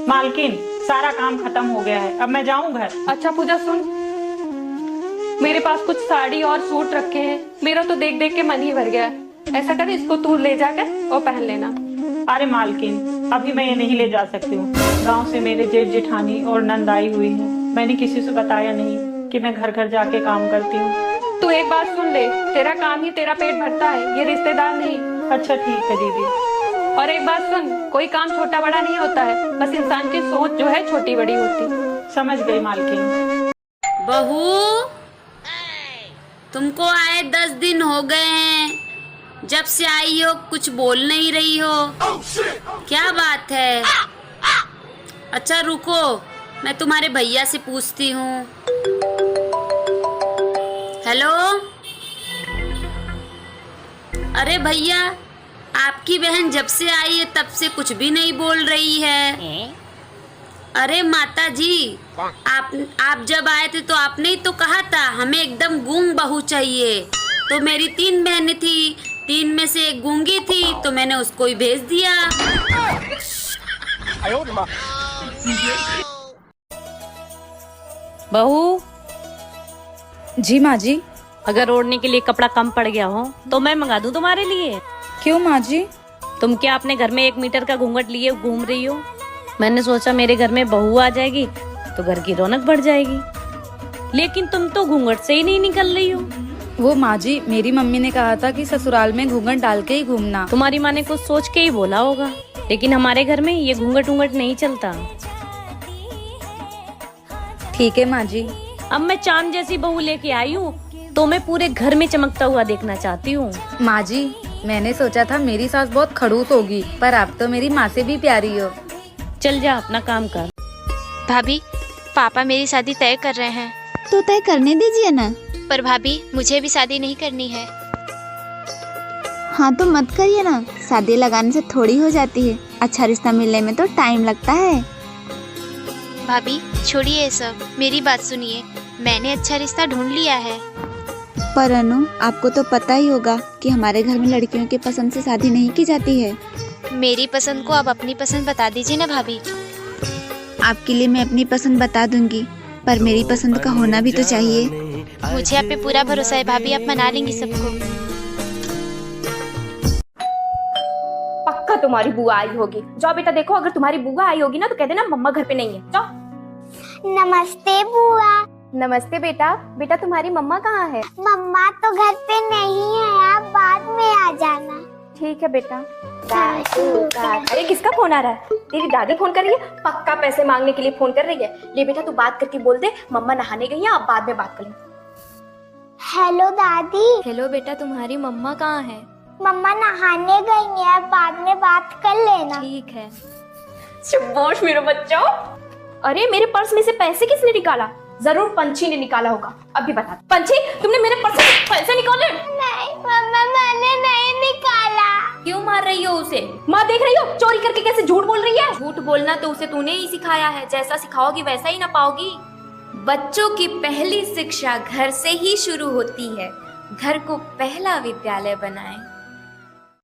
मालकिन, सारा काम खत्म हो गया है, अब मैं जाऊं घर। अच्छा पूजा सुन, मेरे पास कुछ साड़ी और सूट रखे हैं, मेरा तो देख देख के मन ही भर गया है। ऐसा कर, इसको तू ले जाकर और पहन लेना। अरे मालकिन, अभी मैं ये नहीं ले जा सकती हूँ। गांव से मेरे जेठ जेठानी और नंद आई हुई है। मैंने किसी से बताया नहीं कि मैं घर घर जाके काम करती हूँ। तू एक बात सुन ले, तेरा काम ही तेरा पेट भरता है, ये रिश्तेदार नहीं। अच्छा ठीक है दीदी। और एक बात सुन, कोई काम छोटा बड़ा नहीं होता है, बस इंसान की सोच जो है छोटी बड़ी होती। समझ गई मालकिन। बहू, तुमको आए 10 दिन हो गए हैं, जब से आई हो कुछ बोल नहीं रही हो। क्या बात है? अच्छा रुको, मैं तुम्हारे भैया से पूछती हूँ। हेलो, अरे भैया, आपकी बहन जब से आई है तब से कुछ भी नहीं बोल रही है। अरे माता जी, आप जब आए थे तो आपने ही तो कहा था हमें एकदम गूंग बहू चाहिए। तो मेरी 3 बहनें थी, 3 में से एक गूंगी थी, तो मैंने उसको ही भेज दिया। बहू जी माँ जी। अगर ओढ़ने के लिए कपड़ा कम पड़ गया हो तो मैं मंगा दूं तुम्हारे लिए। क्यों माँ जी? तुम क्या अपने घर में 1 मीटर का घूंघट लिए घूम रही हो? मैंने सोचा मेरे घर में बहू आ जाएगी तो घर की रौनक बढ़ जाएगी, लेकिन तुम तो घूंघट से ही नहीं निकल रही हो। वो माँ जी, मेरी मम्मी ने कहा था कि ससुराल में घूंघट डाल के ही घूमना। तुम्हारी माँ ने कुछ सोच के ही बोला होगा, लेकिन हमारे घर में ये घूंघट उंघट नहीं चलता। ठीक है माँ जी। अब मैं चांद जैसी बहू लेके आई हूँ तो मैं पूरे घर में चमकता हुआ देखना चाहती हूँ। माँ जी, मैंने सोचा था मेरी सास बहुत खड़ूस होगी, पर आप तो मेरी माँ से भी प्यारी हो। चल जा अपना काम कर। भाभी, पापा मेरी शादी तय कर रहे हैं। तो तय करने दीजिए ना। पर भाभी, मुझे भी शादी नहीं करनी है। हाँ तो मत करिए ना, शादी लगाने से थोड़ी हो जाती है, अच्छा रिश्ता मिलने में तो टाइम लगता है। भाभी छोड़िए ये सब, मेरी बात सुनिए, मैंने अच्छा रिश्ता ढूंढ लिया है। पर अनु, आपको तो पता ही होगा कि हमारे घर में लड़कियों की पसंद से शादी नहीं की जाती है। मेरी पसंद को आप अपनी पसंद बता दीजिए ना भाभी। आपके लिए मैं अपनी पसंद बता दूंगी, पर मेरी पसंद का होना भी तो चाहिए। मुझे आप पे पूरा भरोसा है भाभी, आप मना लेंगी सबको। पक्का तुम्हारी बुआ आई होगी। जाओ बेटा देखो, अगर तुम्हारी बुआ आई होगी ना तो कह देना मम्मा घर पे नहीं है। जाओ। नमस्ते बुआ। नमस्ते बेटा। बेटा तुम्हारी मम्मा कहाँ है? मम्मा तो घर पे नहीं है, आप बाद में आ जाना। ठीक है बेटा। अरे किसका फोन आ रहा है? तेरी दादी फोन कर रही है, पक्का पैसे मांगने के लिए फोन कर रही है। ले बेटा तू बात करके बोल दे मम्मा नहाने गई है, आप बाद में बात कर लो। हेलो दादी। हेलो बेटा, तुम्हारी मम्मा कहाँ है? मम्मा नहाने गई है, आप बाद में बात कर लेना। ठीक है। शाबाश मेरे बच्चों। अरे मेरे पर्स में से पैसे किसने निकाला? जरूर पंछी ने निकाला होगा। अभी बता पंछी, तुमने मेरे पर्स से पैसे निकाले? नहीं मम्मा, मैंने नहीं निकाला। क्यों मार रही हो उसे? माँ देख रही हो चोरी करके कैसे झूठ बोल रही है। झूठ बोलना तो उसे तूने ही सिखाया है, जैसा सिखाओगी वैसा ही ना पाओगी। बच्चों की पहली शिक्षा घर से ही शुरू होती है, घर को पहला विद्यालय बनाएं।